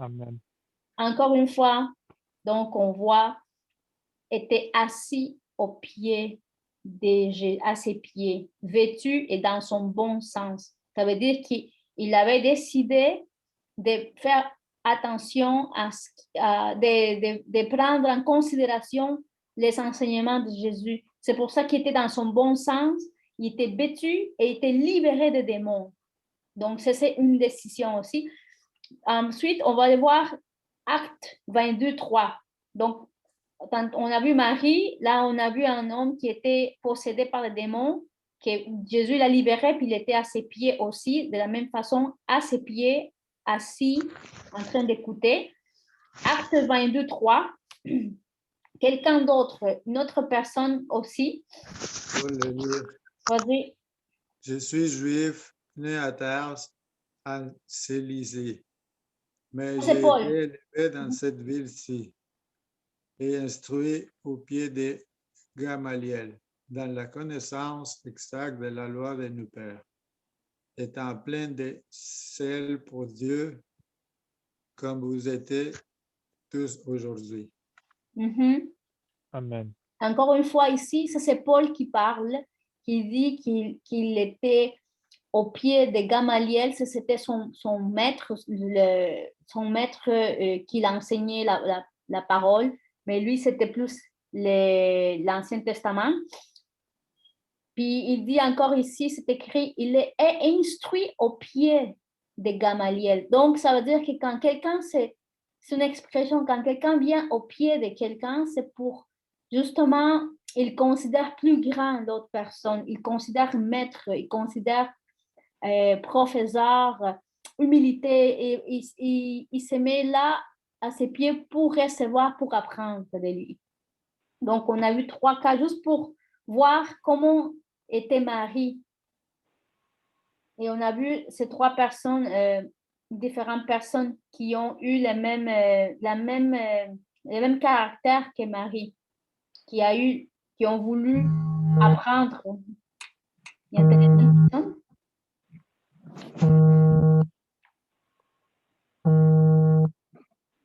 Amen. Encore une fois, donc on voit, était assis à ses pieds, vêtu et dans son bon sens. Ça veut dire qu'il avait décidé de faire attention de prendre en considération les enseignements de Jésus. C'est pour ça qu'il était dans son bon sens, il était vêtu et était libéré des démons. Donc, c'est une décision aussi. Ensuite, on va aller voir Acte 22, 3. Donc, on a vu Marie, là, on a vu un homme qui était possédé par les démons, que Jésus l'a libéré, puis il était à ses pieds aussi, de la même façon, à ses pieds, assis, en train d'écouter. Acte 22, 3. Quelqu'un d'autre, une autre personne aussi. Pour le lire. Vas-y. Je suis juif, né à Tars, en Cilicie, mais j'ai été élevé dans cette ville-ci et instruit au pied de Gamaliel, dans la connaissance exacte de la loi de nos pères, étant plein de zèle pour Dieu, comme vous êtes tous aujourd'hui. Amen. Encore une fois ici, c'est Paul qui parle, qui dit qu'il était au pied de Gamaliel, c'était son maître, son maître qui l'enseignait la parole, mais lui, c'était plus l'Ancien Testament. Puis il dit encore ici, c'est écrit, il est instruit au pied de Gamaliel. Donc, ça veut dire que quand quelqu'un, c'est une expression, quand quelqu'un vient au pied de quelqu'un, c'est pour, justement, il considère plus grand l'autre personne, il considère maître, il considère professeur, humilité, et il se met là à ses pieds pour recevoir, pour apprendre de lui. Donc, on a vu 3 cas juste pour voir comment était Marie. Et on a vu ces 3 personnes, différentes personnes qui ont eu le même caractère que Marie, qui ont voulu apprendre. Il y a une personne?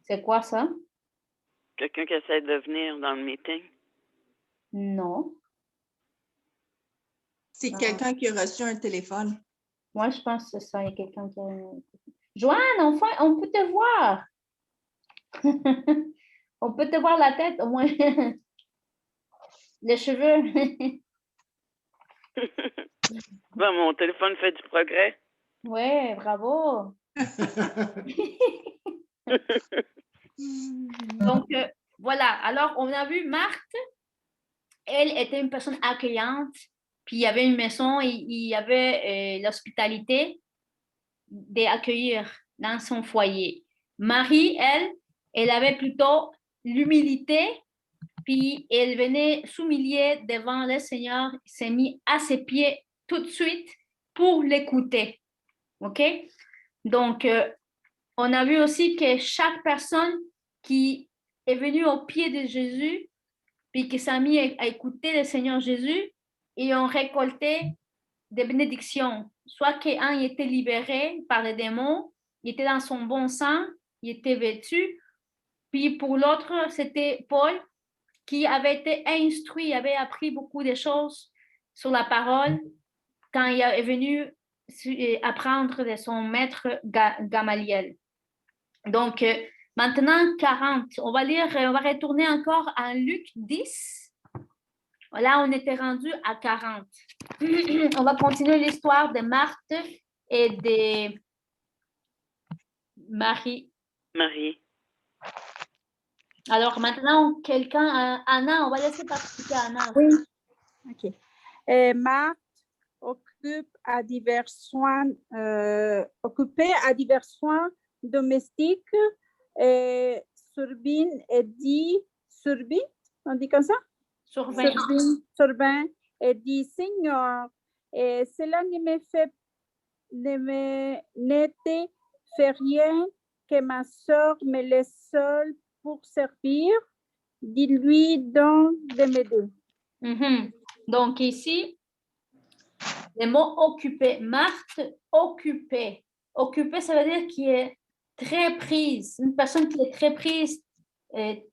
C'est quoi ça? Quelqu'un qui essaie de venir dans le meeting? Non. C'est quelqu'un qui a reçu un téléphone. Moi, je pense que c'est ça. Il y a quelqu'un qui a... Joanne, enfin, on peut te voir. On peut te voir la tête, au moins. Les cheveux. Bon, mon téléphone fait du progrès. Ouais, bravo. Donc, voilà. Alors, on a vu Marthe. Elle était une personne accueillante. Puis, il y avait une maison et il y avait l'hospitalité d'accueillir dans son foyer. Marie, elle avait plutôt l'humilité. Puis, elle venait s'humilier devant le Seigneur, s'est mis à ses pieds tout de suite pour l'écouter. OK? Donc, on a vu aussi que chaque personne qui est venue au pied de Jésus, puis qui s'est mis à écouter le Seigneur Jésus, et ont récolté des bénédictions. Soit qu'un était libéré par les démons, il était dans son bon sens, il était vêtu. Puis pour l'autre, c'était Paul, qui avait été instruit, avait appris beaucoup de choses sur la parole quand il est venu apprendre de son maître Gamaliel. Donc, maintenant, 40. On va retourner encore à Luc 10. Là, on était rendu à 40. On va continuer l'histoire de Marthe et de Marie. Alors, maintenant, Anna, on va laisser participer Anna. Oui, OK. Marthe occupée à divers soins domestiques. Sorbine on dit comme ça? Sorbin et dit, Seigneur, cela n'était fait rien que ma sœur me laisse seule pour servir. Dis-lui donc de m'aider. Donc ici, le mot occupé, Marthe occupée. Occupée, ça veut dire qu'il est très prise, une personne qui est très prise. Il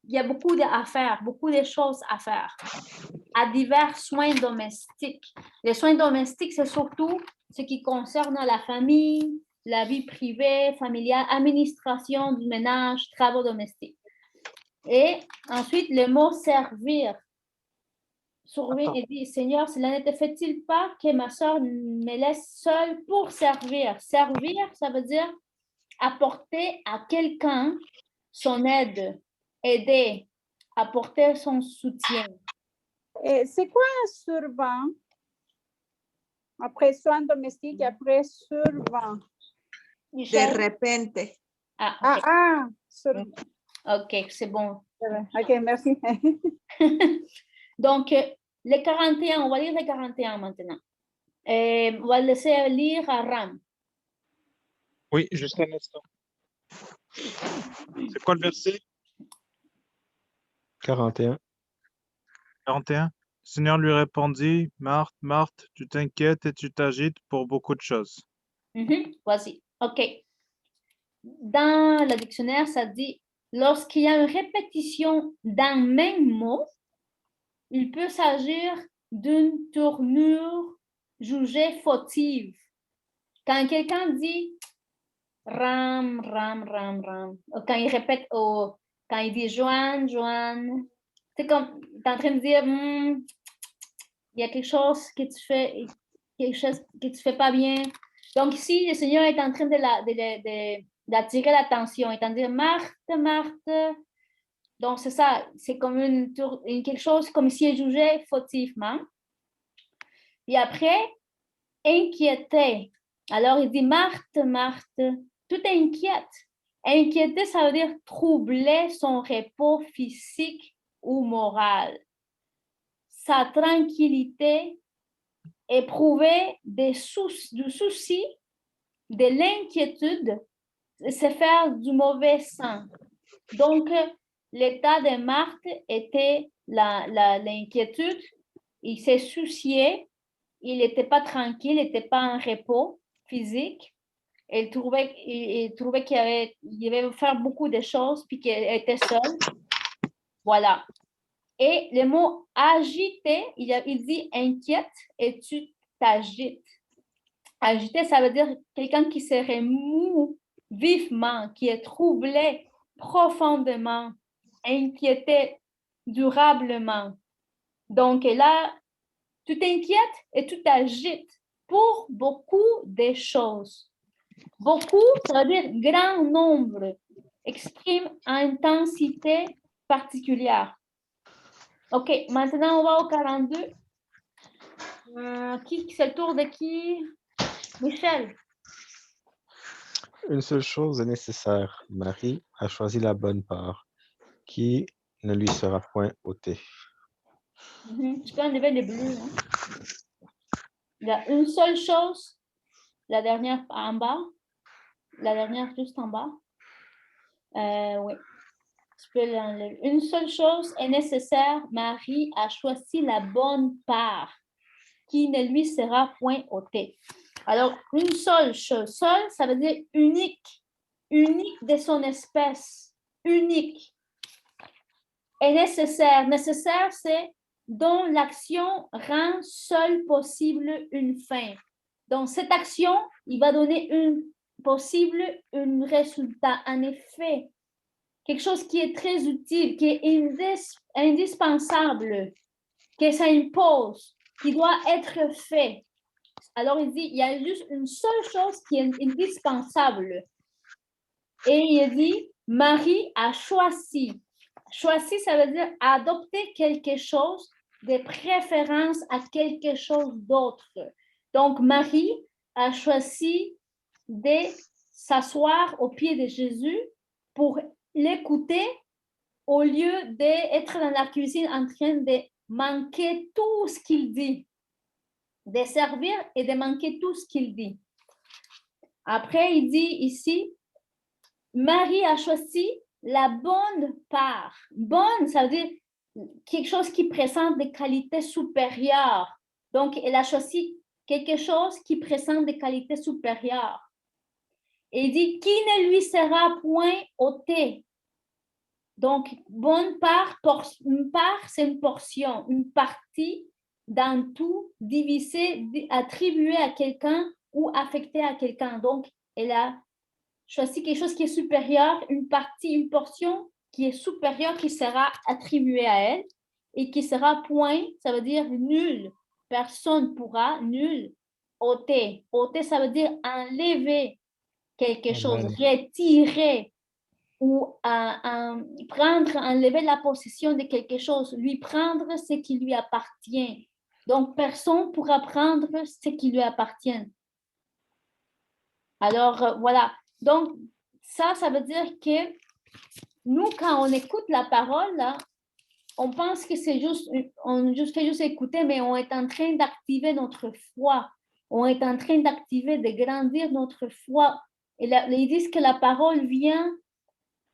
y a beaucoup à faire, beaucoup de choses à faire, à divers soins domestiques. Les soins domestiques, c'est surtout ce qui concerne la famille, la vie privée, familiale, administration du ménage, travaux domestiques. Et ensuite, le mot servir. Survient et dit, Seigneur, cela ne te fait-il pas que ma soeur me laisse seule pour servir? Servir, ça veut dire apporter à quelqu'un son aide, aider, apporter son soutien. Et c'est quoi un servant? Après soins domestiques, après servant. De Michel? repente. Servant. OK, c'est bon. OK, merci. Donc, les 41, on va lire les 41 maintenant. On va laisser lire à Ram. Oui, juste un instant. C'est quoi le verset? 41. 41. Le Seigneur lui répondit, Marthe, Marthe, tu t'inquiètes et tu t'agites pour beaucoup de choses. Voici. OK. Dans le dictionnaire, ça dit, lorsqu'il y a une répétition d'un même mot, il peut s'agir d'une tournure jugée fautive. Quand quelqu'un dit Ram, Ram, Ram, Ram, quand il répète quand il dit Joanne, Joanne, c'est comme, tu es en train de dire, il y a quelque chose que tu fais, pas bien. Donc ici, le Seigneur est en train d'attirer l'attention, est en train de dire Marthe, Marthe. Donc c'est ça, c'est comme quelque chose comme si il jugeait fautivement. Et après, inquiété. Alors il dit Marthe, Marthe, tout inquiète. Inquiéter, ça veut dire troubler son repos physique ou moral. Sa tranquillité, éprouver du souci, de l'inquiétude, c'est faire du mauvais sang. Donc, l'état de Marthe était l'inquiétude. Il s'est soucié, il n'était pas tranquille, il n'était pas en repos physique. Il trouvait qu'il devait faire beaucoup de choses, puis qu'il était seul. Voilà. Et le mot agité, il dit inquiète et tu t'agites. Agité, ça veut dire quelqu'un qui se remue vivement, qui est troublé profondément, inquiété durablement. Donc là, tu t'inquiètes et tu t'agites pour beaucoup de choses. Beaucoup, ça veut dire grand nombre, exprime intensité particulière. OK, maintenant on va au 42. C'est le tour de qui? Michel. Une seule chose est nécessaire. Marie a choisi la bonne part, qui ne lui sera point ôtée. Tu peux enlever les bleus. Hein? Il y a une seule chose, la dernière en bas, la dernière juste en bas. Oui. Tu peux l'enlever. Une seule chose est nécessaire. Marie a choisi la bonne part, qui ne lui sera point ôtée. Alors, une seule chose. Seule, ça veut dire unique. Unique de son espèce. Unique. Et nécessaire. Nécessaire, c'est dont l'action rend seule possible une fin. Donc, cette action, il va donner un résultat, un effet. Quelque chose qui est très utile, qui est indispensable, que ça impose, qui doit être fait. Alors, il dit, il y a juste une seule chose qui est indispensable. Et il dit, Marie a choisi. Choisi, ça veut dire adopter quelque chose de préférence à quelque chose d'autre. Donc, Marie a choisi de s'asseoir au pied de Jésus pour l'écouter au lieu d'être dans la cuisine en train de manquer tout ce qu'il dit, de servir et de manquer tout ce qu'il dit. Après, il dit ici, Marie a choisi la bonne part. Bonne, ça veut dire quelque chose qui présente des qualités supérieures. Donc, elle a choisi quelque chose qui présente des qualités supérieures. Et il dit, qui ne lui sera point ôté. Donc, bonne part, une part, c'est une portion, une partie dans tout, divisé, attribué à quelqu'un ou affecté à quelqu'un. Donc, elle a choisi quelque chose qui est supérieur, une partie, une portion qui est supérieure, qui sera attribuée à elle et qui sera point, ça veut dire nul. Personne pourra, nul, ôter. Ôter, ça veut dire enlever quelque chose, retirer ou prendre, enlever la possession de quelque chose, lui prendre ce qui lui appartient. Donc, personne ne pourra prendre ce qui lui appartient. Alors, voilà. Donc, ça veut dire que nous, quand on écoute la parole, là, on pense que c'est juste, on fait juste écouter, mais on est en train d'activer notre foi. On est en train d'activer, de grandir notre foi. Et là, ils disent que la parole vient,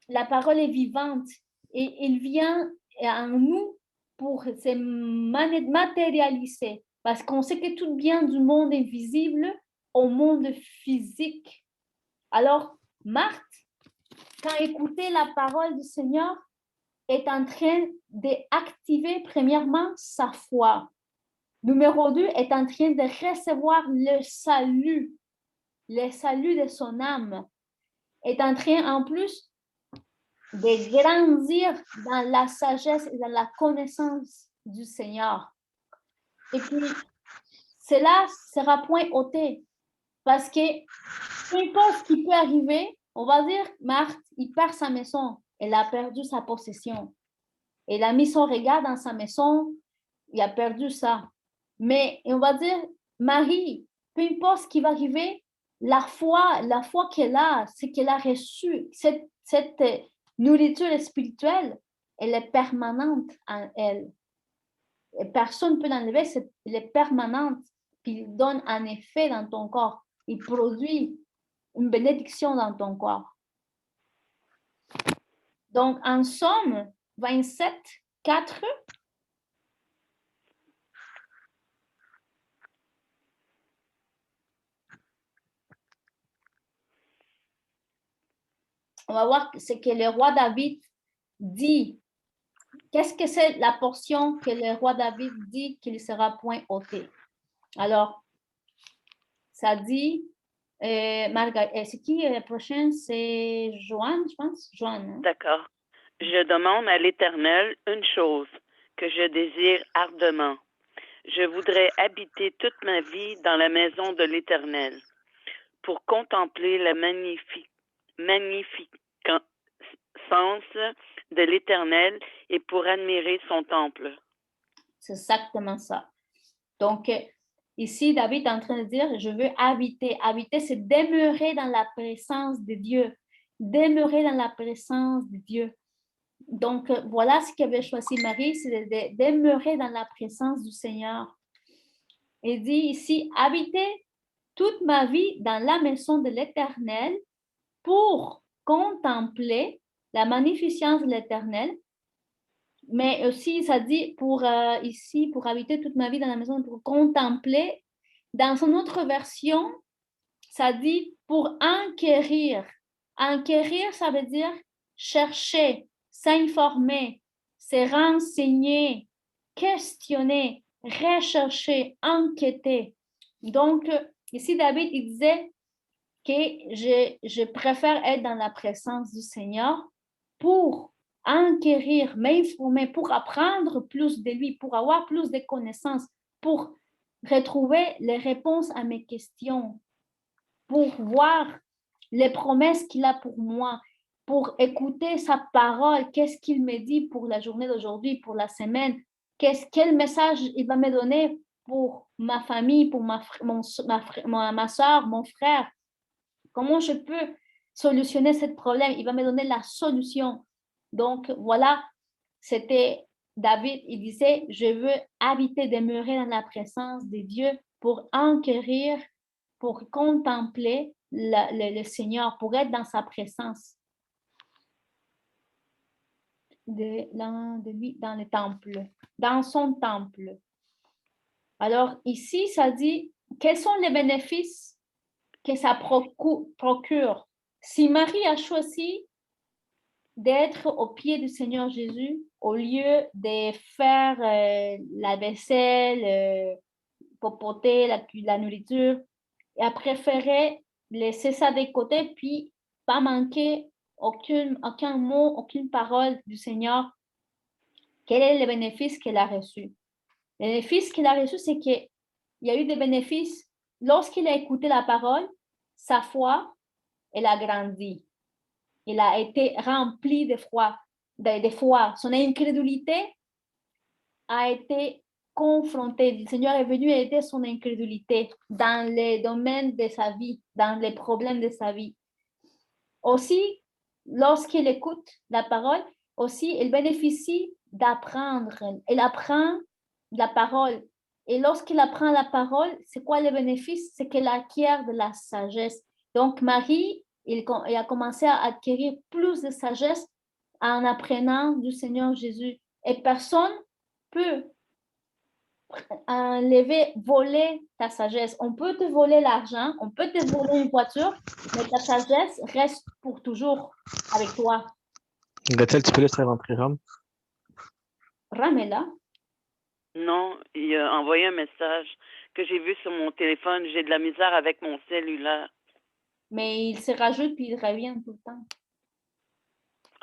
la parole est vivante et il vient en nous pour se matérialiser. Parce qu'on sait que tout vient du monde invisible au monde physique. Alors, Marthe, quand écouter la parole du Seigneur, est en train d'activer premièrement sa foi. Numéro 2, est en train de recevoir le salut de son âme. Est en train en plus de grandir dans la sagesse et dans la connaissance du Seigneur. Et puis, cela sera point ôté. Parce que peu importe ce qui peut arriver, on va dire, Marthe, il perd sa maison. Elle a perdu sa possession. Elle a mis son regard dans sa maison. Il a perdu ça. Mais on va dire, Marie, peu importe ce qui va arriver, la foi qu'elle a, ce qu'elle a reçu, cette nourriture spirituelle, elle est permanente en elle. Et personne ne peut l'enlever, elle est permanente. Puis il donne un effet dans ton corps. Il produit une bénédiction dans ton corps. Donc, en Somme 27, 4, on va voir ce que le roi David dit. Qu'est-ce que c'est la portion que le roi David dit qu'il ne sera point ôté? Alors, ça dit, c'est qui le prochain? C'est Joanne, je pense? Joanne. Hein? D'accord. Je demande à l'Éternel une chose que je désire ardemment. Je voudrais habiter toute ma vie dans la maison de l'Éternel pour contempler la magnificence de l'Éternel et pour admirer son temple. C'est exactement ça. Donc, ici, David est en train de dire, je veux habiter. Habiter, c'est demeurer dans la présence de Dieu. Demeurer dans la présence de Dieu. Donc, voilà ce qu'avait choisi Marie, c'est de demeurer dans la présence du Seigneur. Il dit ici, habiter toute ma vie dans la maison de l'Éternel pour contempler la magnificence de l'Éternel. Mais aussi, ça dit ici, pour habiter toute ma vie dans la maison, pour contempler. Dans son autre version, ça dit pour enquérir. Enquérir, ça veut dire chercher, s'informer, se renseigner, questionner, rechercher, enquêter. Donc, ici, David, il disait que je préfère être dans la présence du Seigneur pour enquérir, m'informer, pour apprendre plus de lui, pour avoir plus de connaissances, pour retrouver les réponses à mes questions, pour voir les promesses qu'il a pour moi, pour écouter sa parole, qu'est-ce qu'il me dit pour la journée d'aujourd'hui, pour la semaine, quel message il va me donner pour ma famille, pour ma soeur, mon frère. Comment je peux solutionner ce problème? Il va me donner la solution. Donc, voilà, c'était David, il disait, je veux habiter, demeurer dans la présence de Dieu pour enquérir, pour contempler le Seigneur, pour être dans sa présence de lui dans le temple, dans son temple. Alors, ici, ça dit, quels sont les bénéfices que ça procure? Si Marie a choisi d'être au pied du Seigneur Jésus, au lieu de faire la vaisselle, popoter la nourriture, elle a préféré laisser ça de côté, puis pas manquer aucun mot, aucune parole du Seigneur. Quel est le bénéfice qu'elle a reçu? Le bénéfice qu'elle a reçu, c'est qu'il y a eu des bénéfices. Lorsqu'il a écouté la parole, sa foi, elle a grandi. Il a été rempli de foi. Son incrédulité a été confrontée. Le Seigneur est venu aider son incrédulité dans les domaines de sa vie, dans les problèmes de sa vie. Aussi, lorsqu'il écoute la parole, aussi, il bénéficie d'apprendre. Il apprend la parole. Et lorsqu'il apprend la parole, c'est quoi le bénéfice? C'est qu'il acquiert de la sagesse. Donc, Marie, il a commencé à acquérir plus de sagesse en apprenant du Seigneur Jésus. Et personne peut enlever, voler ta sagesse. On peut te voler l'argent, on peut te voler une voiture, mais ta sagesse reste pour toujours avec toi. Rachel, tu peux laisser rentrer Ram? Ram est là. Non, il a envoyé un message que j'ai vu sur mon téléphone. J'ai de la misère avec mon cellulaire. Mais il se rajoute puis il revient tout le temps.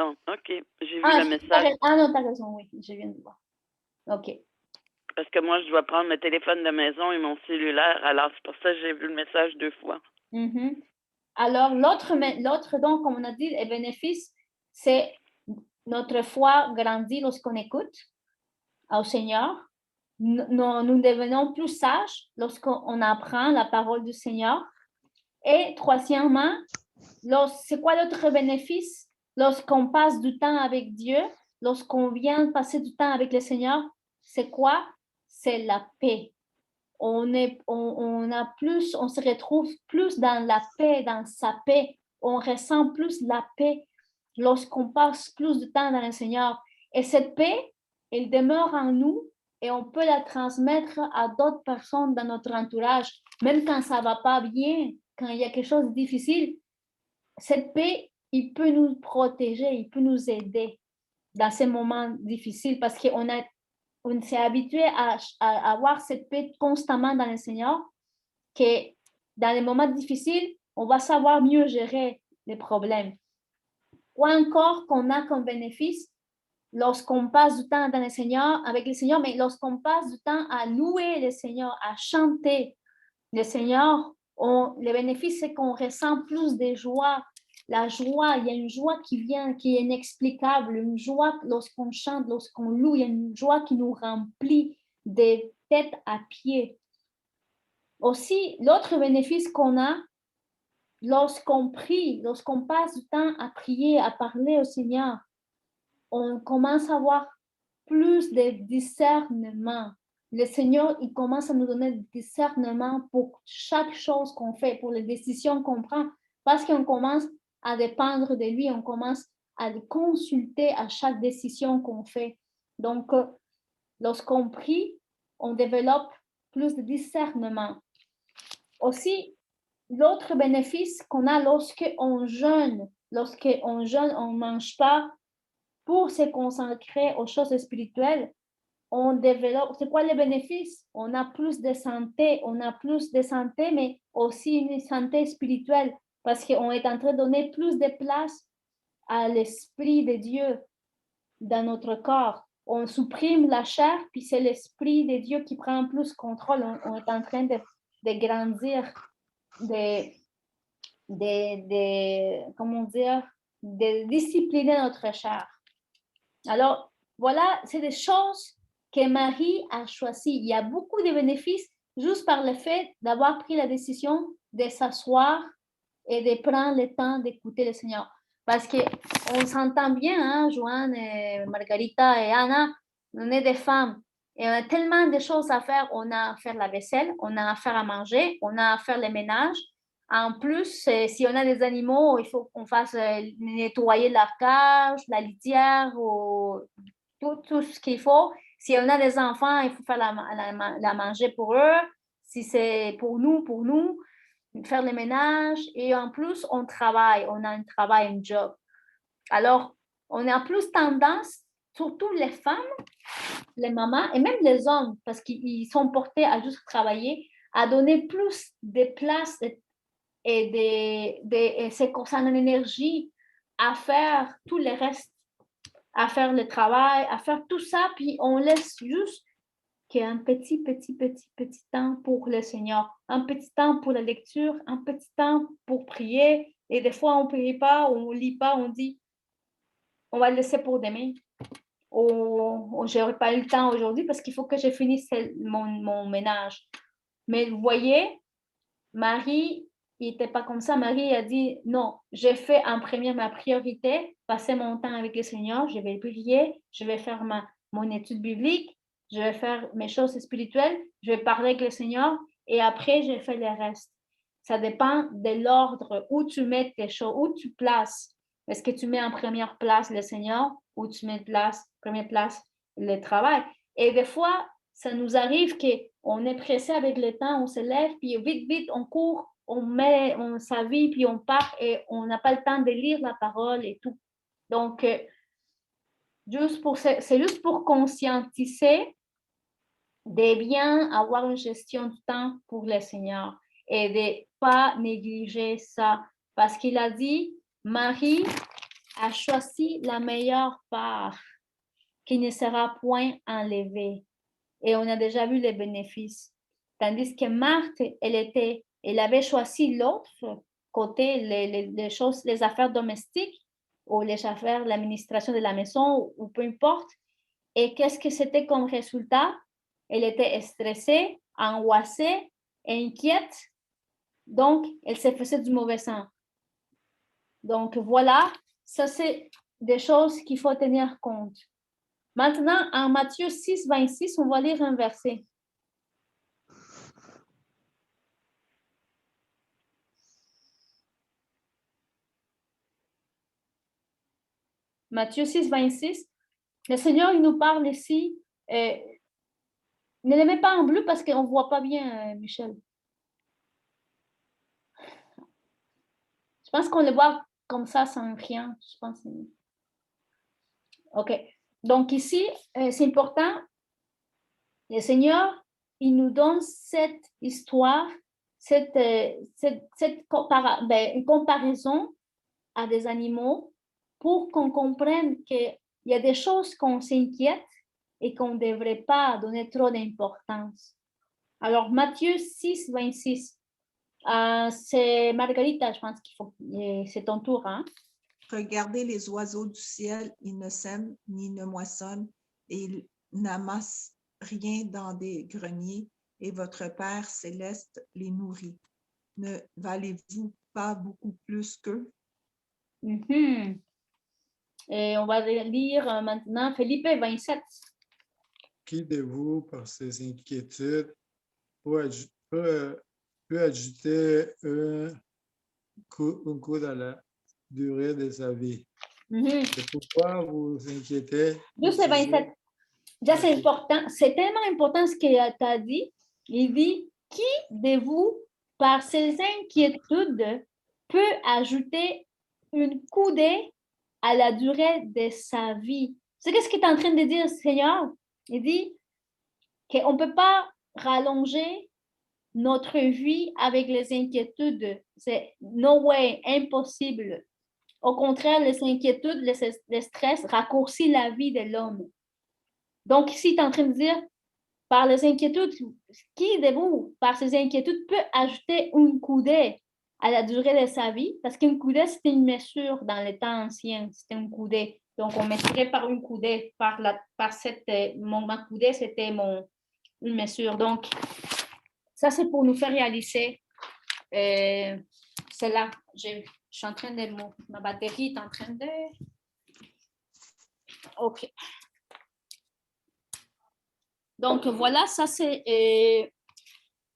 Oh, OK. J'ai vu le message. Non, t'as raison, oui. Je viens de voir. OK. Parce que moi, je dois prendre le téléphone de maison et mon cellulaire. Alors, c'est pour ça que j'ai vu le message 2 fois. Mm-hmm. Alors, l'autre don, comme on a dit, le bénéfice, c'est notre foi grandit lorsqu'on écoute au Seigneur. Nous devenons plus sages lorsqu'on apprend la parole du Seigneur. Et troisièmement, c'est quoi l'autre bénéfice? Lorsqu'on passe du temps avec Dieu, lorsqu'on vient passer du temps avec le Seigneur, c'est quoi? C'est la paix. On se retrouve plus dans la paix, dans sa paix. On ressent plus la paix lorsqu'on passe plus de temps dans le Seigneur. Et cette paix, elle demeure en nous et on peut la transmettre à d'autres personnes dans notre entourage, même quand ça ne va pas bien, quand il y a quelque chose de difficile. Cette paix, il peut nous protéger, il peut nous aider dans ces moments difficiles parce qu'on s'est habitué à avoir cette paix constamment dans le Seigneur, que dans les moments difficiles, on va savoir mieux gérer les problèmes. Ou encore qu'on a comme bénéfice lorsqu'on passe du temps dans le Seigneur, avec le Seigneur, mais lorsqu'on passe du temps à louer le Seigneur, à chanter le Seigneur, le bénéfice, c'est qu'on ressent plus de joie. La joie, il y a une joie qui vient, qui est inexplicable, une joie lorsqu'on chante, lorsqu'on loue, il y a une joie qui nous remplit de tête à pied. Aussi, l'autre bénéfice qu'on a, lorsqu'on prie, lorsqu'on passe du temps à prier, à parler au Seigneur, on commence à avoir plus de discernement. Le Seigneur, il commence à nous donner du discernement pour chaque chose qu'on fait, pour les décisions qu'on prend, parce qu'on commence à dépendre de lui, on commence à le consulter à chaque décision qu'on fait. Donc, lorsqu'on prie, on développe plus de discernement. Aussi, l'autre bénéfice qu'on a lorsqu'on jeûne, on ne mange pas pour se consacrer aux choses spirituelles, on développe, c'est quoi les bénéfices? On a plus de santé, mais aussi une santé spirituelle, parce qu'on est en train de donner plus de place à l'Esprit de Dieu dans notre corps. On supprime la chair, puis c'est l'Esprit de Dieu qui prend plus contrôle. On est en train de grandir, de discipliner notre chair. Alors, voilà, c'est des choses que Marie a choisies. Il y a beaucoup de bénéfices juste par le fait d'avoir pris la décision de s'asseoir et de prendre le temps d'écouter le Seigneur. Parce qu'on s'entend bien, hein, Joanne, et Margarita et Anna, on est des femmes. Et on a tellement de choses à faire. On a à faire la vaisselle, on a à faire à manger, on a à faire le ménage. En plus, si on a des animaux, il faut qu'on fasse nettoyer la cage, la litière, ou tout ce qu'il faut. Si on a des enfants, il faut faire la manger pour eux. Si c'est pour nous. faire le ménage et en plus, on travaille, on a un travail, un job. Alors, on a plus tendance, surtout les femmes, les mamans et même les hommes, parce qu'ils sont portés à juste travailler, à donner plus de place et se concentrer en énergie à faire tout le reste, à faire le travail, à faire tout ça, puis on laisse juste qu'un petit temps pour le Seigneur, un petit temps pour la lecture, un petit temps pour prier. Et des fois, on ne prie pas, on ne lit pas, on dit, on va le laisser pour demain. Je n'aurai pas eu le temps aujourd'hui parce qu'il faut que je finisse mon ménage. Mais vous voyez, Marie, il n'était pas comme ça. Marie a dit, non, je fais en première ma priorité, passer mon temps avec le Seigneur, je vais prier, je vais faire mon étude biblique, je vais faire mes choses spirituelles, je vais parler avec le Seigneur et après, je fais le reste. Ça dépend de l'ordre où tu mets tes choses, où tu places. Est-ce que tu mets en première place le Seigneur ou tu mets première place le travail? Et des fois, ça nous arrive qu'on est pressé avec le temps, on se lève, puis vite, on court, on s'habille, puis on part et on n'a pas le temps de lire la parole et tout. Donc, c'est juste pour conscientiser de bien avoir une gestion du temps pour le Seigneur et de ne pas négliger ça. Parce qu'il a dit, Marie a choisi la meilleure part qui ne sera point enlevée. Et on a déjà vu les bénéfices. Tandis que Marthe, elle avait choisi l'autre côté, les choses, les affaires domestiques ou les affaires, l'administration de la maison ou peu importe. Et qu'est-ce que c'était comme résultat? Elle était stressée, angoissée, inquiète. Donc, elle se faisait du mauvais sang. Donc, voilà, ça c'est des choses qu'il faut tenir compte. Maintenant, en Matthieu 6, 26, on va lire un verset. Matthieu 6, 26. Le Seigneur, il nous parle ici. Ne le mets pas en bleu parce qu'on ne voit pas bien, Michel. Je pense qu'on le voit comme ça sans rien. Je pense. OK. Donc ici, c'est important. Le Seigneur, il nous donne cette histoire, une comparaison à des animaux pour qu'on comprenne qu'il y a des choses qu'on s'inquiète et qu'on ne devrait pas donner trop d'importance. Alors, Matthieu 6, 26. C'est Margarita, je pense c'est ton tour. Hein? Regardez les oiseaux du ciel, ils ne sèment ni ne moissonnent et ils n'amassent rien dans des greniers et votre Père céleste les nourrit. Ne valez-vous pas beaucoup plus qu'eux? Mm-hmm. Et on va lire maintenant Philippe 27. Qui de vous, par ses inquiétudes, peut ajouter un coup à la durée de sa vie? Mm-hmm. C'est pourquoi vous vous inquiétez. Juste 27. Déjà, c'est important. C'est tellement important ce qu'il t'a dit. Il dit, qui de vous, par ses inquiétudes, peut ajouter une coudée à la durée de sa vie? C'est ce qu'il est en train de dire, Seigneur. Il dit qu'on ne peut pas rallonger notre vie avec les inquiétudes. C'est no way, impossible. Au contraire, les inquiétudes, le stress raccourcit la vie de l'homme. Donc, ici, il est en train de dire, par les inquiétudes, qui de vous, par ces inquiétudes, peut ajouter une coudée à la durée de sa vie? Parce qu'une coudée, c'était une mesure dans les temps anciens, c'était une coudée. Donc, on mesurait par une coudée, ma coudée, c'était une mesure. Donc, ça, c'est pour nous faire réaliser cela. Je suis en train de... Ma batterie est en train de... OK. Donc, voilà, ça, c'est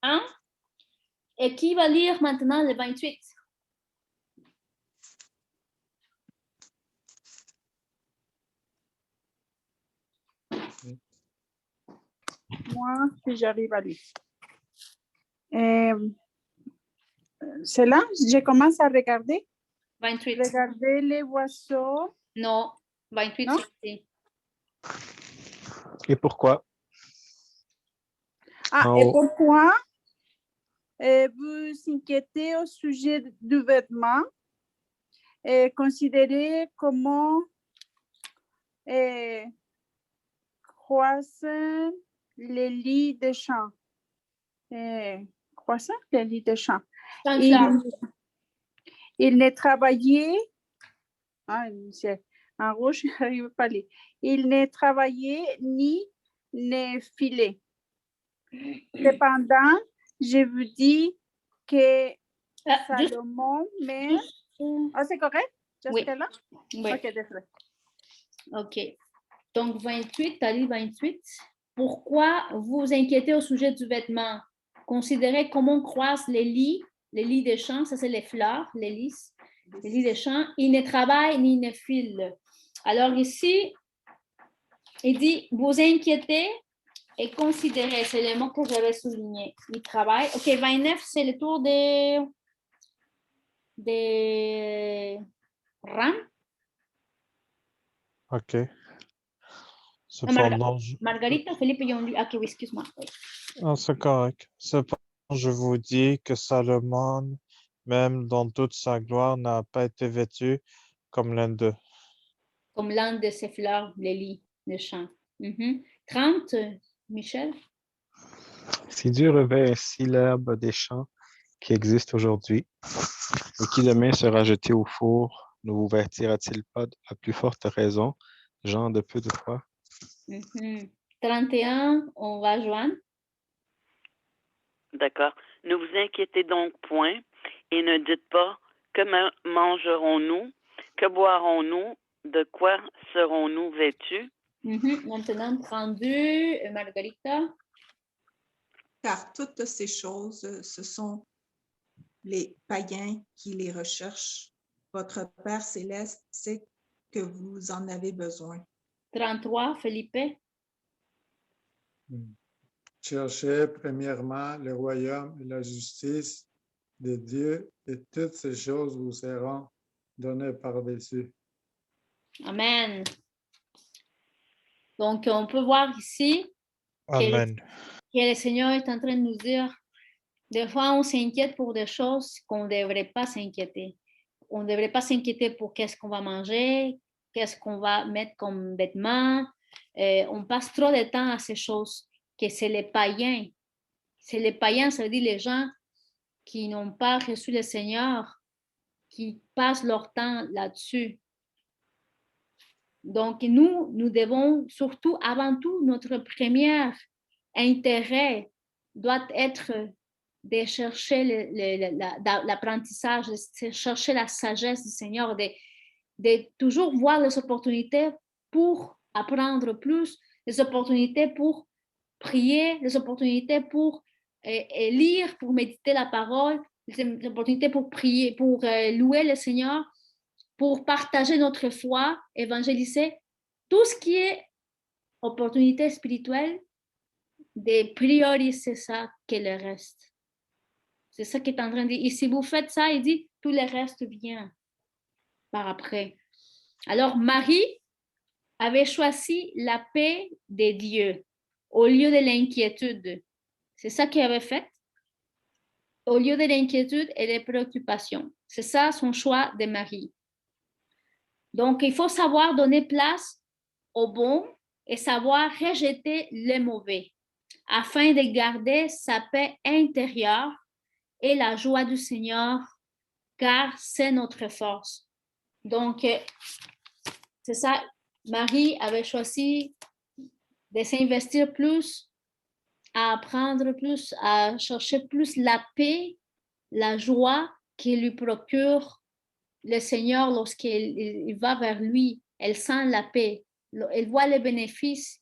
1. Et qui va lire maintenant le 28? Moi, si j'arrive à lire. c'est là, je commence à regarder. 28. Regarder les oiseaux. Non, 28, Non? c'est ici. Et pourquoi? Ah, En et haut. pourquoi vous inquiétez au sujet du vêtement et considérez comment croissent les lits des champs. Croissent les lits des champs. Il ne travaillait, c'est en rouge, je n'arrive pas à lire. Il ne travaillait ni ne filait. Cependant, je vous dis que Salomon, mais... Ah, c'est correct? Oui. Là? Oui. Ok, désolé. OK. Donc, 28, tu as lu 28. Pourquoi vous vous inquiétez au sujet du vêtement? Considérez comment croissent les lits des champs, ça c'est les fleurs, les lys des champs. Ils ne travaillent ni ne filent. Alors ici, il dit, vous inquiétez et considérez, c'est le mot que j'avais souligné. Ils travaillent. OK, 29, c'est le tour des Ram. OK. Cependant, Margarita, Philippe, ils ont lu. OK, oui, excuse-moi. Ah, c'est correct. Cependant, je vous dis que Salomon, même dans toute sa gloire, n'a pas été vêtu comme l'un d'eux. Comme l'un de ces fleurs, les lits de champ. 30, Michel. Si Dieu revêt ainsi l'herbe des champs qui existe aujourd'hui et qui demain sera jeté au four, ne vous vêtira-t-il pas à plus forte raison, gens de peu de foi? 31, on va joindre. D'accord. Ne vous inquiétez donc point et ne dites pas que mangerons-nous, que boirons-nous, de quoi serons-nous vêtus? Maintenant, 32, Margarita. Car toutes ces choses, ce sont les païens qui les recherchent. Votre Père céleste sait que vous en avez besoin. 33, Felipe. Cherchez premièrement le royaume et la justice de Dieu et toutes ces choses vous seront données par-dessus. Amen. Donc, on peut voir ici Amen. que le Seigneur est en train de nous dire, des fois, on s'inquiète pour des choses qu'on ne devrait pas s'inquiéter. On ne devrait pas s'inquiéter pour qu'est-ce qu'on va manger, qu'est-ce qu'on va mettre comme vêtements. On passe trop de temps à ces choses, que c'est les païens. C'est les païens, ça veut dire les gens qui n'ont pas reçu le Seigneur, qui passent leur temps là-dessus. Donc, nous devons surtout, avant tout, notre premier intérêt doit être de chercher l'apprentissage, de chercher la sagesse du Seigneur, de toujours voir les opportunités pour apprendre plus, les opportunités pour prier, les opportunités pour lire, pour méditer la parole, les opportunités pour prier, pour louer le Seigneur, pour partager notre foi, évangéliser, tout ce qui est opportunité spirituelle, de prioriser ça que le reste. C'est ça qu'il est en train de dire. Et si vous faites ça, il dit, tout le reste vient par après. Alors, Marie avait choisi la paix de Dieu au lieu de l'inquiétude. C'est ça qu'elle avait fait. Au lieu de l'inquiétude et des préoccupations. C'est ça son choix de Marie. Donc, il faut savoir donner place au bon et savoir rejeter le mauvais afin de garder sa paix intérieure et la joie du Seigneur, car c'est notre force. Donc, c'est ça, Marie avait choisi de s'investir plus, à apprendre plus, à chercher plus la paix, la joie qui lui procure le Seigneur lorsqu'il va vers lui. Elle sent la paix, elle voit les bénéfices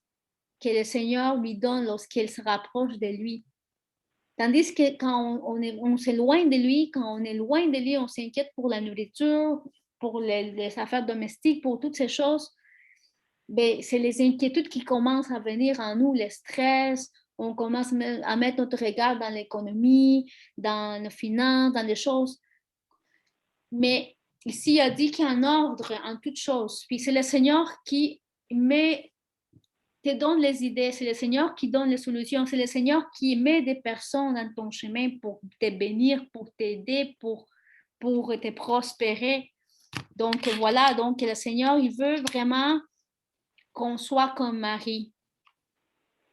que le Seigneur lui donne lorsqu'elle se rapproche de lui. Tandis que quand on s'éloigne de lui, quand on est loin de lui, on s'inquiète pour la nourriture, pour les affaires domestiques, pour toutes ces choses. Ben, c'est les inquiétudes qui commencent à venir en nous, le stress, on commence à mettre notre regard dans l'économie, dans les finances, dans les choses. Mais ici, il a dit qu'il y a un ordre en toutes choses. Puis c'est le Seigneur qui te donne les idées, c'est le Seigneur qui donne les solutions, c'est le Seigneur qui met des personnes dans ton chemin pour te bénir, pour t'aider, pour te prospérer. Donc voilà, donc le Seigneur, il veut vraiment qu'on soit comme Marie,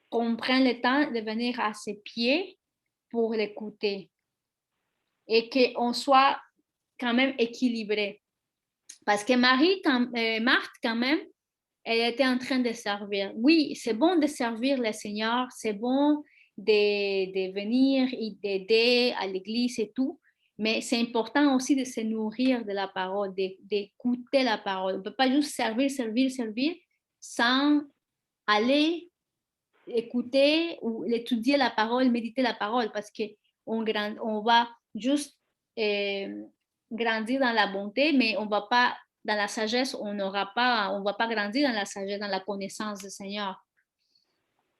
qu'on prenne le temps de venir à ses pieds pour l'écouter et qu'on soit quand même équilibré. Parce que Marthe, quand même, elle était en train de servir. Oui, c'est bon de servir le Seigneur, c'est bon de venir et d'aider à l'église et tout, mais c'est important aussi de se nourrir de la parole, d'écouter la parole. On ne peut pas juste servir sans aller écouter ou étudier la parole, méditer la parole, parce qu'on va juste grandir dans la bonté, mais on va pas dans la sagesse, on va pas grandir dans la sagesse, dans la connaissance du Seigneur.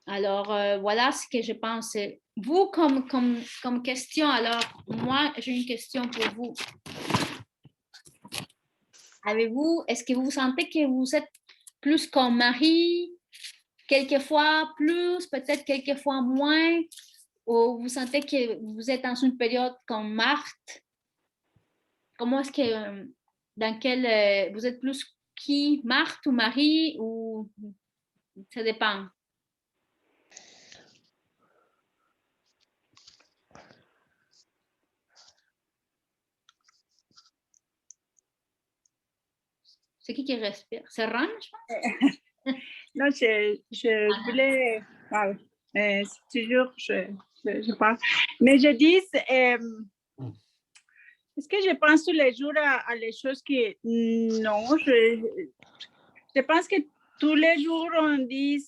Alors, voilà ce que je pense. Vous, comme question, alors, moi, j'ai une question pour vous. Est-ce que vous sentez que vous êtes plus comme Marie, quelquefois plus, peut-être quelquefois moins, ou vous sentez que vous êtes dans une période comme Marthe? Comment est-ce que, vous êtes plus qui, Marthe ou Marie, ou ça dépend? C'est qui respire? C'est Ron, je pense? Non, je voulais... Wow. Toujours, je parle. Mais je dis, est-ce que je pense tous les jours à les choses qui... Non, je pense que tous les jours, on dit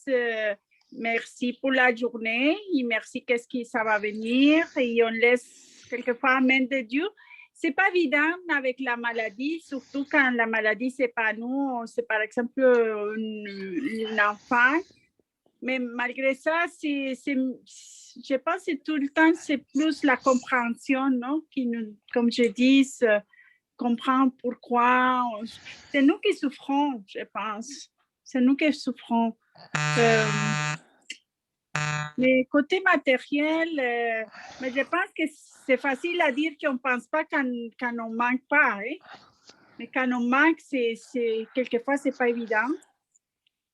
merci pour la journée et merci qu'est-ce que ça va venir et on laisse quelquefois en main de Dieu. C'est pas évident avec la maladie, surtout quand la maladie, c'est pas nous, c'est par exemple un enfant. Mais malgré ça, je pense que tout le temps, c'est plus la compréhension, non? Qui nous, comme je dis, comprendre pourquoi. C'est nous qui souffrons, je pense. C'est nous qui souffrons. Mais côté matériel, mais je pense que c'est facile à dire qu'on ne pense pas quand on ne manque pas. Hein? Mais quand on manque, quelquefois, ce n'est pas évident.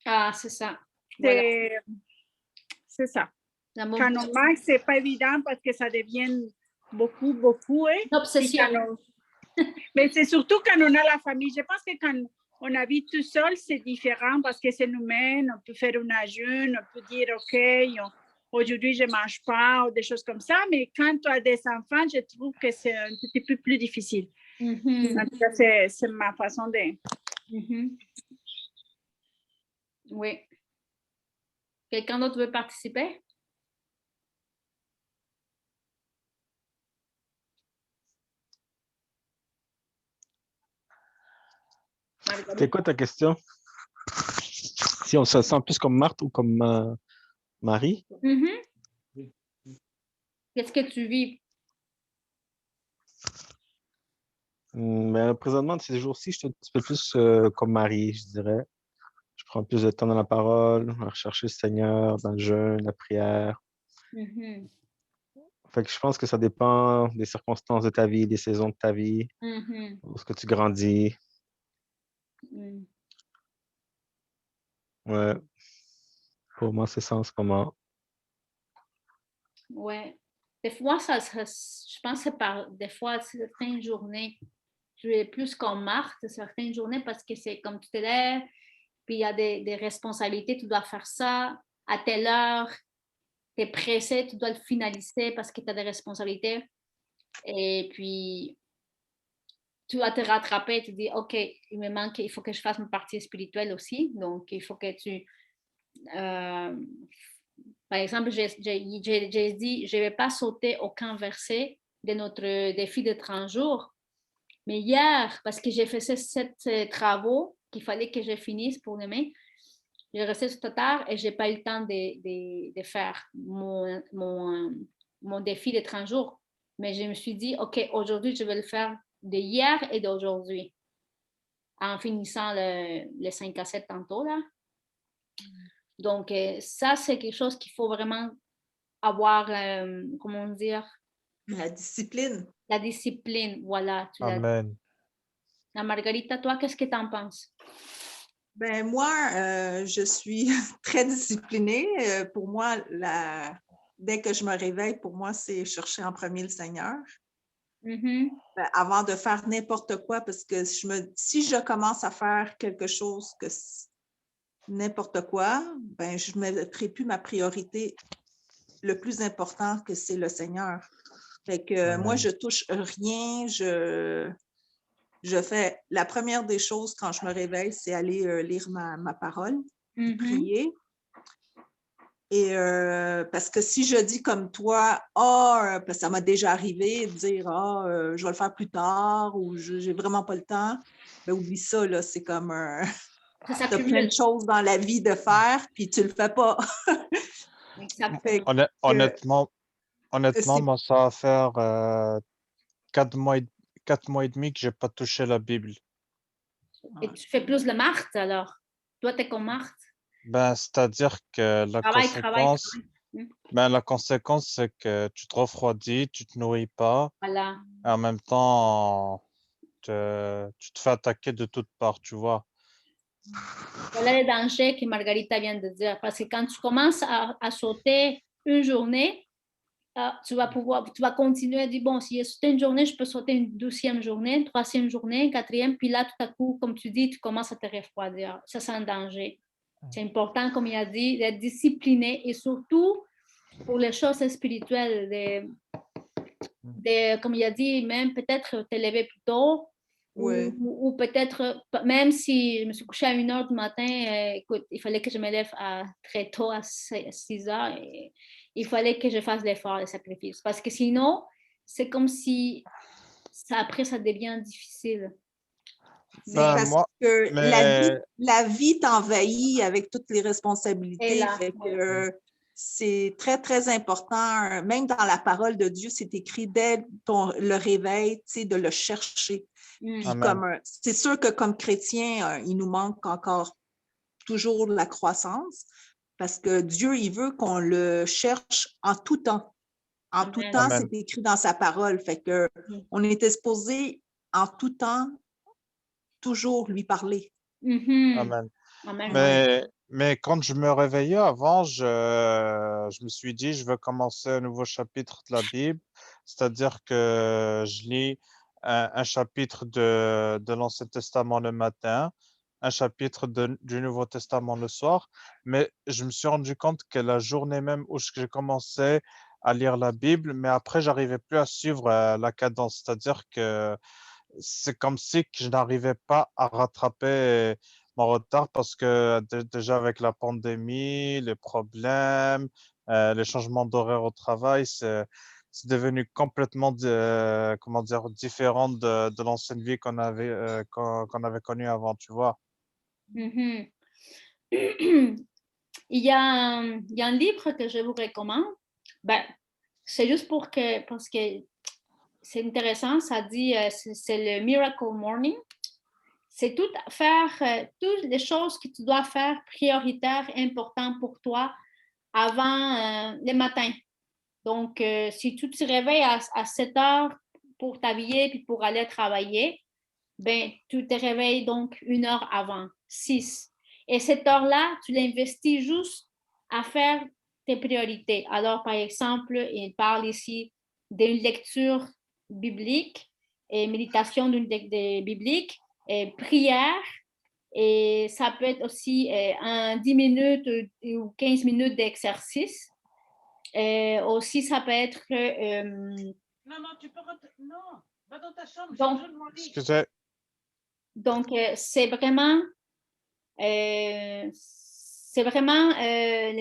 Ah, c'est ça. Voilà. C'est ça. Quand on manque, ce n'est pas évident parce que ça devient beaucoup. Hein? Une obsession. Mais c'est surtout quand on a la famille. Je pense que quand on habite tout seul, c'est différent parce que c'est nous-mêmes. On peut faire un jeûne, on peut dire, OK, aujourd'hui, je ne mange pas ou des choses comme ça. Mais quand tu as des enfants, je trouve que c'est un petit peu plus difficile. Mm-hmm. En tout cas, c'est ma façon de... Mm-hmm. Oui. Quelqu'un d'autre veut participer? C'est quoi ta question? Si on se sent plus comme Marthe ou comme Marie? Mm-hmm. Qu'est-ce que tu vis? Mais présentement, ces jours-ci, je suis un petit peu plus comme Marie, je dirais. Je prends plus de temps dans la parole, à rechercher le Seigneur, dans le jeûne, la prière. Mm-hmm. Fait que je pense que ça dépend des circonstances de ta vie, des saisons de ta vie, mm-hmm. où est-ce que tu grandis. Mm. Ouais. Pour moi, c'est ça en ce moment. Ouais. Des fois, je pense que des fois, certaines journées, je vais plus comme Marthe, certaines journées, parce que c'est comme tu te lèves, puis il y a des responsabilités, tu dois faire ça à telle heure, tu es pressé, tu dois le finaliser parce que tu as des responsabilités. Et puis, tu dois te rattraper, tu dis, OK, il faut que je fasse ma partie spirituelle aussi. Donc, il faut que tu... par exemple, j'ai dit, je ne vais pas sauter aucun verset de notre défi de 30 jours. Mais hier, parce que j'ai fait 7 travaux qu'il fallait que je finisse pour demain, Je restais sur tard et je n'ai pas eu le temps de faire mon défi de 30 jours. Mais je me suis dit, OK, aujourd'hui, je vais le faire de hier et d'aujourd'hui. En finissant le 5 à 7 tantôt, là. Donc, ça, c'est quelque chose qu'il faut vraiment avoir, comment dire? La discipline. La discipline, voilà. Amen. Margarita, toi, qu'est-ce que tu en penses? Ben moi, je suis très disciplinée. Pour moi, dès que je me réveille, pour moi, c'est chercher en premier le Seigneur. Mm-hmm. Avant de faire n'importe quoi, parce que si je commence à faire quelque chose n'importe quoi, ben je ne mettrai plus ma priorité. Le plus important que c'est le Seigneur. Fait que moi, je touche rien, je fais la première des choses quand je me réveille, c'est aller lire ma parole, prier. Et parce que si je dis comme toi, parce que ça m'a déjà arrivé de dire je vais le faire plus tard ou j'ai vraiment pas le temps, ben oublie ça, là, c'est comme tu as plein de choses dans la vie de faire, puis tu le fais pas. Honnêtement, moi, ça va faire 4 mois et demi que je n'ai pas touché la Bible. Et tu fais plus le Marthe, alors? Toi, tu es comme Marthe? Ben, c'est-à-dire que la conséquence, c'est que tu te refroidis, tu te nourris pas. Voilà. Et en même temps, tu te fais attaquer de toutes parts, tu vois. Voilà le danger que Margarita vient de dire. Parce que quand tu commences à sauter une journée, tu vas continuer à dire, bon, si j'ai sauté une journée, je peux sauter une 12e journée, une 3e journée, une 4e, puis là, tout à coup, comme tu dis, tu commences à te refroidir. Ça, c'est un danger. C'est important, comme il a dit, d'être discipliné et surtout pour les choses spirituelles, comme il a dit, même peut-être te lever plus tôt. Ou peut-être, même si je me suis couchée à 1h du matin, écoute, il fallait que je me lève très tôt, à 6h, et il fallait que je fasse l'effort, le sacrifice. Parce que sinon, c'est comme si après, ça devient difficile. C'est parce que la vie t'envahit avec toutes les responsabilités. C'est très, très important. Même dans la parole de Dieu, c'est écrit dès le réveil, de le chercher. C'est sûr que comme chrétien, il nous manque encore toujours la croissance parce que Dieu, il veut qu'on le cherche en tout temps. En tout temps, c'est écrit dans sa parole. Fait que on était supposé en tout temps toujours lui parler. Amen. Mais quand je me réveillais avant, je me suis dit, je veux commencer un nouveau chapitre de la Bible, c'est-à-dire que je lis un chapitre de l'Ancien Testament le matin, un chapitre du Nouveau Testament le soir, mais je me suis rendu compte que la journée même où j'ai commencé à lire la Bible, mais après, j'arrivais plus à suivre la cadence, c'est-à-dire que c'est comme si je n'arrivais pas à rattraper mon retard parce que déjà avec la pandémie, les problèmes, les changements d'horaire au travail, c'est devenu complètement différent de l'ancienne vie qu'on avait connue avant, tu vois. Il y a un livre que je vous recommande. C'est juste parce que c'est intéressant, ça dit, c'est le Miracle Morning. C'est faire toutes les choses que tu dois faire prioritaires, importantes pour toi avant le matin. Donc, si tu te réveilles à 7 heures pour t'habiller puis pour aller travailler, ben, tu te réveilles donc 1 heure avant, 6. Et cette heure-là, tu l'investis juste à faire tes priorités. Alors, par exemple, il parle ici d'une lecture biblique et méditation biblique et prière. Et ça peut être aussi 10 minutes ou 15 minutes d'exercice. Aussi, ça peut être... Non, tu peux... Non, va dans ta chambre. Donc, excusez. Donc, c'est vraiment le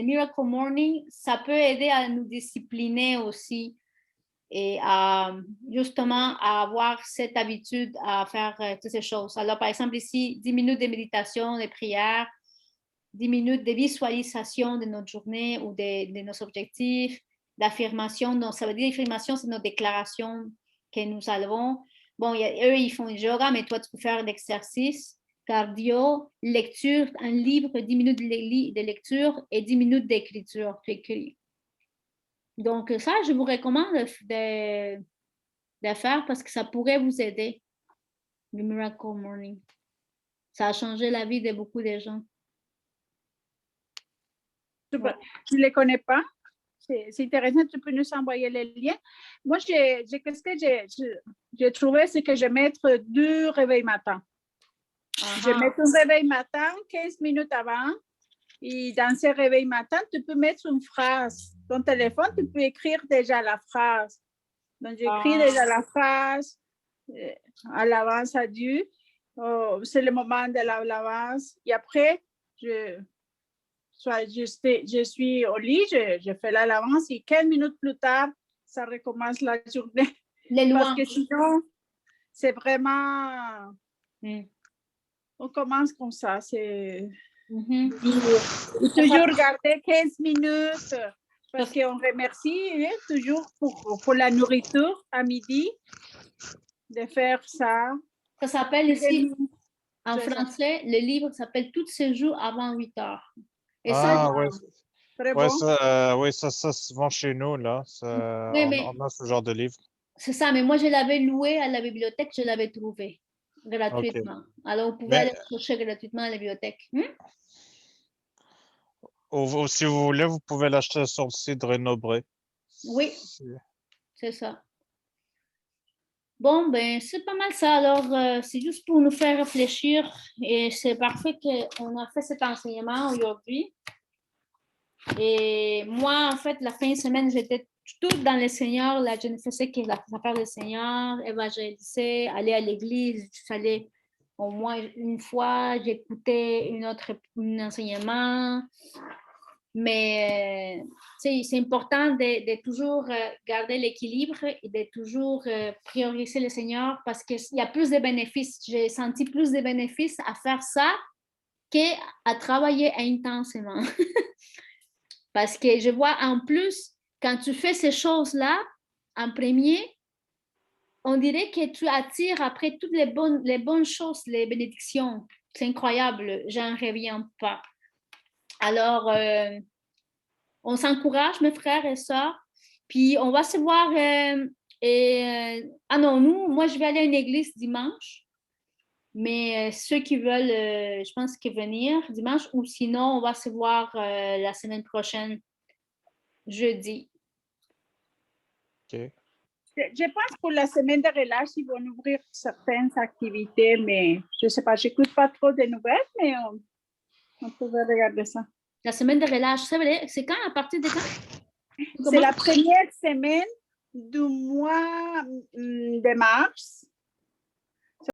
Miracle Morning, ça peut aider à nous discipliner aussi et justement à avoir cette habitude à faire toutes ces choses. Alors, par exemple, ici, 10 minutes de méditation, de prière, 10 minutes de visualisation de notre journée ou de nos objectifs, d'affirmation. Donc, ça veut dire affirmation, c'est nos déclarations que nous avons. Bon, eux, ils font yoga, mais toi, tu peux faire l'exercice, cardio, lecture, un livre, 10 minutes de lecture et 10 minutes d'écriture. Tu écris. Donc, ça, je vous recommande de faire parce que ça pourrait vous aider. Le Miracle Morning. Ça a changé la vie de beaucoup de gens. Je ne les connais pas. C'est intéressant, tu peux nous envoyer les liens. Moi, qu'est-ce que j'ai trouvé, c'est que je vais mettre 2 réveils matin. Je vais mettre un réveil matin, 15 minutes avant. Et dans ce réveil matin, tu peux mettre une phrase. Ton téléphone, tu peux écrire déjà la phrase. Donc, j'écris déjà la phrase à l'avance à Dieu. Oh, c'est le moment de l'avance. Et après, je suis au lit, je fais l'avance et 15 minutes plus tard, ça recommence la journée. Parce que sinon, c'est vraiment... On commence comme ça. C'est toujours garder 15 minutes parce qu'on remercie toujours pour la nourriture à midi de faire ça. Ça s'appelle ici, en français, le livre s'appelle « Tous ces jours avant 8 heures ». Et ça, ça se vend chez nous, là. On a ce genre de livre. C'est ça, mais moi, je l'avais loué à la bibliothèque, je l'avais trouvé gratuitement. Okay. Alors, vous pouvez aller chercher gratuitement à la bibliothèque. Ou si vous voulez, vous pouvez l'acheter sur le site de Rénobré. Oui, c'est ça. Bon, ben, c'est pas mal ça. Alors, c'est juste pour nous faire réfléchir. Et c'est parfait qu'on a fait cet enseignement aujourd'hui. Et moi, en fait, la fin de semaine, j'étais toute dans le Seigneur. Là, je ne faisais que la part du Seigneur, évangéliser, aller à l'église. J'allais au moins une fois, j'écoutais un enseignement. Mais c'est important de toujours garder l'équilibre et de toujours prioriser le Seigneur parce qu'il y a plus de bénéfices. J'ai senti plus de bénéfices à faire ça qu'à travailler intensément. Parce que je vois en plus, quand tu fais ces choses-là, en premier, on dirait que tu attires après toutes les bonnes choses, les bénédictions. C'est incroyable, j'en reviens pas. Alors, on s'encourage, mes frères et sœurs, puis on va se voir. Moi, je vais aller à une église dimanche, mais ceux qui veulent, je pense que venir dimanche, ou sinon, on va se voir la semaine prochaine, jeudi. OK. Je pense pour la semaine de relâche, ils vont ouvrir certaines activités, mais je ne sais pas, je n'écoute pas trop de nouvelles, mais on pouvait regarder ça. La semaine de relâche, c'est quand, à partir de quand? C'est la première semaine du mois de mars.